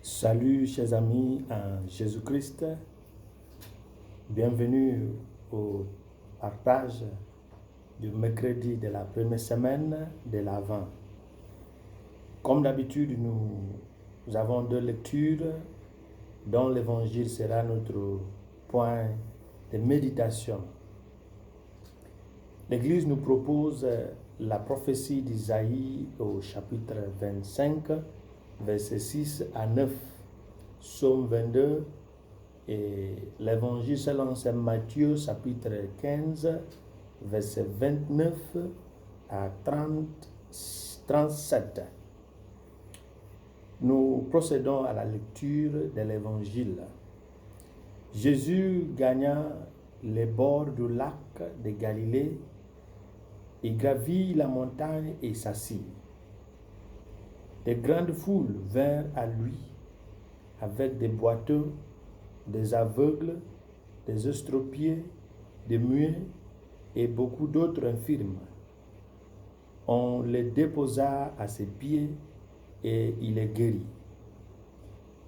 Salut chers amis en Jésus-Christ, bienvenue au partage du mercredi de la première semaine de l'Avent. Comme d'habitude, nous avons deux lectures dont l'évangile sera notre point de méditation. L'Église nous propose la prophétie d'Isaïe au chapitre 25, versets 6 à 9, Psaume 22 et l'évangile selon saint Matthieu, chapitre 15, versets 29 à 37. Nous procédons à la lecture de l'évangile. Jésus gagna les bords du lac de Galilée et gravit la montagne et s'assit. De grandes foules vinrent à lui avec des boiteux, des aveugles, des estropiés, des muets et beaucoup d'autres infirmes. On les déposa à ses pieds et il les guérit.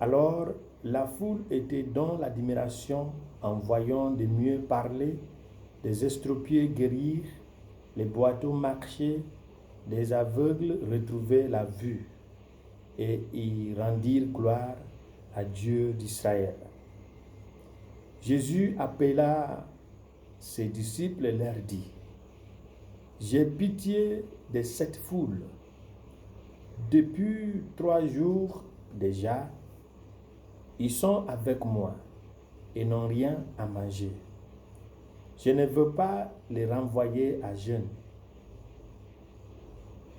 Alors la foule était dans l'admiration en voyant des muets parler, des estropiés guérir, les boiteux marcher, des aveugles retrouver la vue, et y rendirent gloire à Dieu d'Israël. Jésus appela ses disciples et leur dit: j'ai pitié de cette foule. Depuis 3 jours déjà, ils sont avec moi et n'ont rien à manger. Je ne veux pas les renvoyer à jeûne.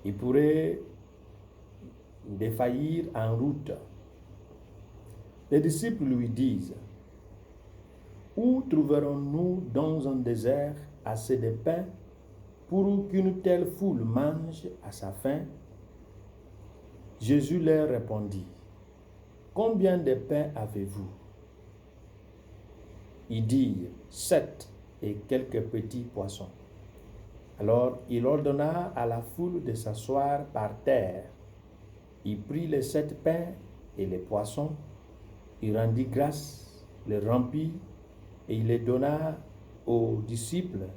Ils pourraient défaillir en route. Les disciples lui disent: où trouverons-nous dans un désert assez de pain pour qu'une telle foule mange à sa faim? Jésus leur répondit: combien de pains avez-vous? Ils dirent: 7 et quelques petits poissons. Alors il ordonna à la foule de s'asseoir par terre. Il prit les 7 pains et les poissons, il rendit grâce, les remplit et il les donna aux disciples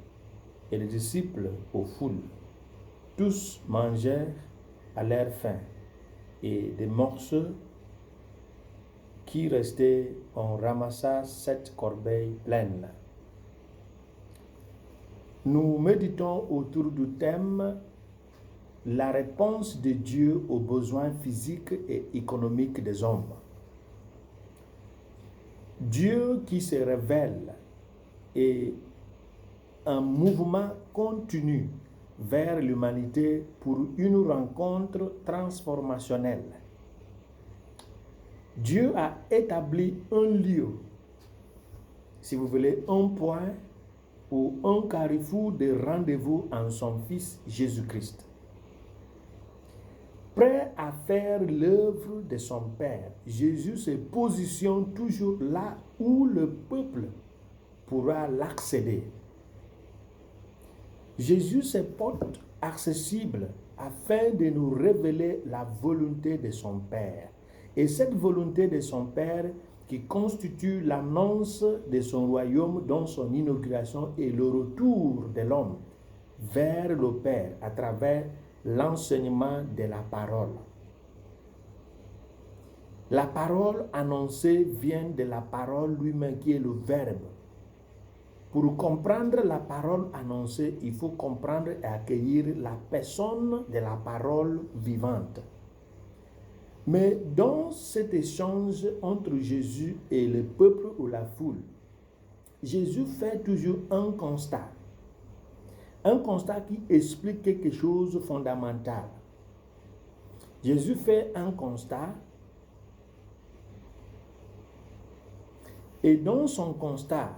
et les disciples aux foules. Tous mangèrent à leur faim et des morceaux qui restaient, on ramassa 7 corbeilles pleines. Nous méditons autour du thème la réponse de Dieu aux besoins physiques et économiques des hommes. Dieu qui se révèle est un mouvement continu vers l'humanité pour une rencontre transformationnelle. Dieu a établi un lieu, si vous voulez, un point ou un carrefour de rendez-vous en son Fils Jésus-Christ. Prêt à faire l'œuvre de son Père, Jésus se positionne toujours là où le peuple pourra l'accéder. Jésus se porte accessible afin de nous révéler la volonté de son Père. Et cette volonté de son Père qui constitue l'annonce de son royaume dans son inauguration et le retour de l'homme vers le Père à travers l'enseignement de la parole. La parole annoncée vient de la parole lui-même qui est le Verbe. Pour comprendre la parole annoncée, il faut comprendre et accueillir la personne de la parole vivante. Mais dans cet échange entre Jésus et le peuple ou la foule, Jésus fait toujours un constat. Un constat qui explique quelque chose de fondamental. Jésus fait un constat et dans son constat,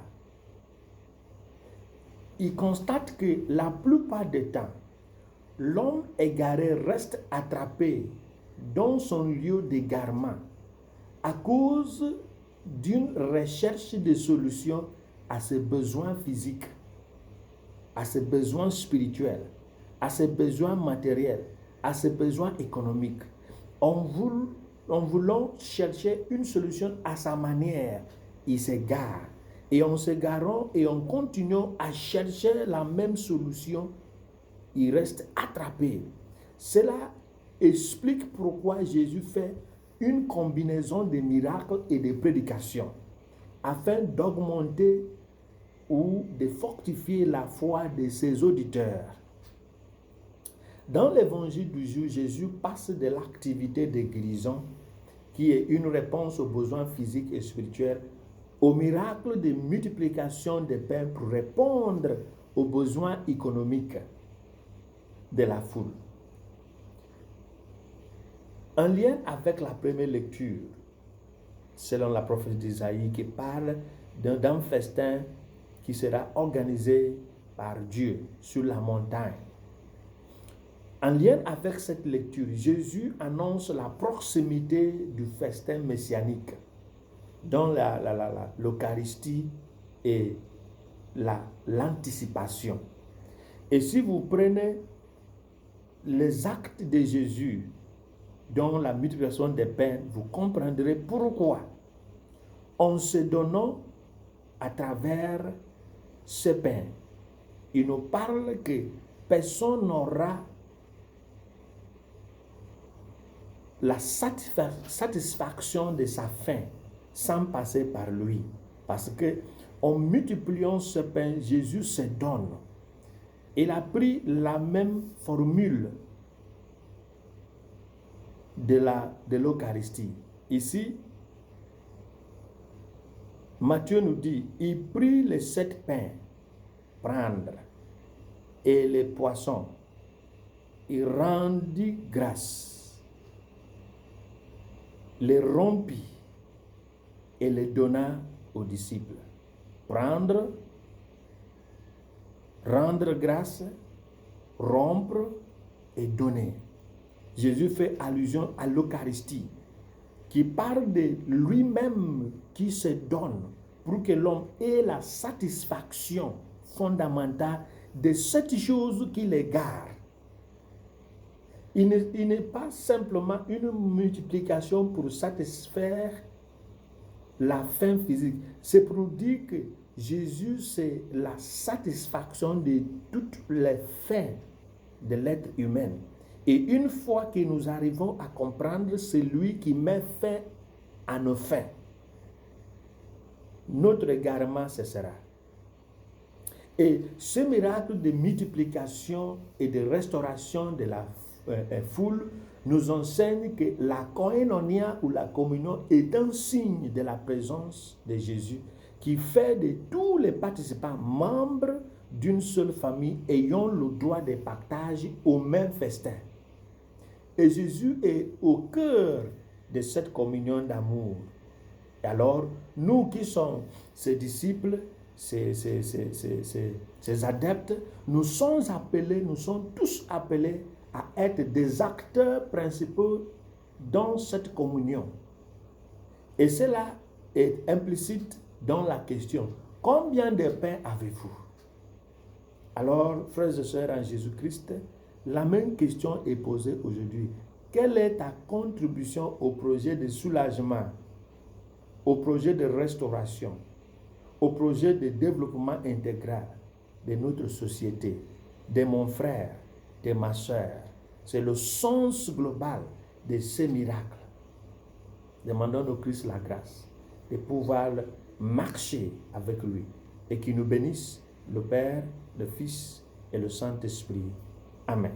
il constate que la plupart du temps, l'homme égaré reste attrapé dans son lieu d'égarement à cause d'une recherche de solutions à ses besoins physiques, à ses besoins spirituels, à ses besoins matériels, à ses besoins économiques. On veut en voulant chercher une solution à sa manière, il s'égare. Et en s'égarant et en continuant à chercher la même solution, il reste attrapé. Cela explique pourquoi Jésus fait une combinaison de miracles et de prédications, afin d'augmenter ou de fortifier la foi de ses auditeurs. Dans l'évangile du jour, Jésus passe de l'activité de guérison, qui est une réponse aux besoins physiques et spirituels, au miracle de multiplication des pains pour répondre aux besoins économiques de la foule. En lien avec la première lecture, selon la prophétie d'Isaïe, qui parle d'un festin qui sera organisé par Dieu sur la montagne. En lien avec cette lecture, Jésus annonce la proximité du festin messianique, dont l'Eucharistie et l'anticipation. Et si vous prenez les actes de Jésus, dont la multiplication des pains, vous comprendrez pourquoi, en se donnant à travers ce pain, il nous parle que personne n'aura la satisfaction de sa faim sans passer par lui. Parce que en multipliant ce pain, Jésus se donne. Il a pris la même formule de l'Eucharistie. Ici, Matthieu nous dit, il prit les 7 pains, prendre, et les poissons. Il rendit grâce, les rompit et les donna aux disciples. Prendre, rendre grâce, rompre et donner. Jésus fait allusion à l'Eucharistie, qui parle de lui-même qui se donne pour que l'homme ait la satisfaction fondamentale de cette chose qui l'égare. Il n'est pas simplement une multiplication pour satisfaire la faim physique. C'est pour dire que Jésus, c'est la satisfaction de toutes les faims de l'être humain. Et une fois que nous arrivons à comprendre, c'est lui qui met fin à nos fins. Notre égarement cessera. Et ce miracle de multiplication et de restauration de la foule nous enseigne que la koinonia ou la communion est un signe de la présence de Jésus qui fait de tous les participants membres d'une seule famille ayant le droit de partage au même festin. Et Jésus est au cœur de cette communion d'amour. Et alors, nous qui sommes ses disciples, ses adeptes, nous sommes tous appelés à être des acteurs principaux dans cette communion. Et cela est implicite dans la question, combien de pains avez-vous? Alors, frères et sœurs en Jésus-Christ, la même question est posée aujourd'hui. Quelle est ta contribution au projet de soulagement, au projet de restauration, au projet de développement intégral de notre société, de mon frère, de ma sœur? C'est le sens global de ces miracles. Demandons au Christ la grâce de pouvoir marcher avec lui et qu'il nous bénisse, le Père, le Fils et le Saint-Esprit. Amen.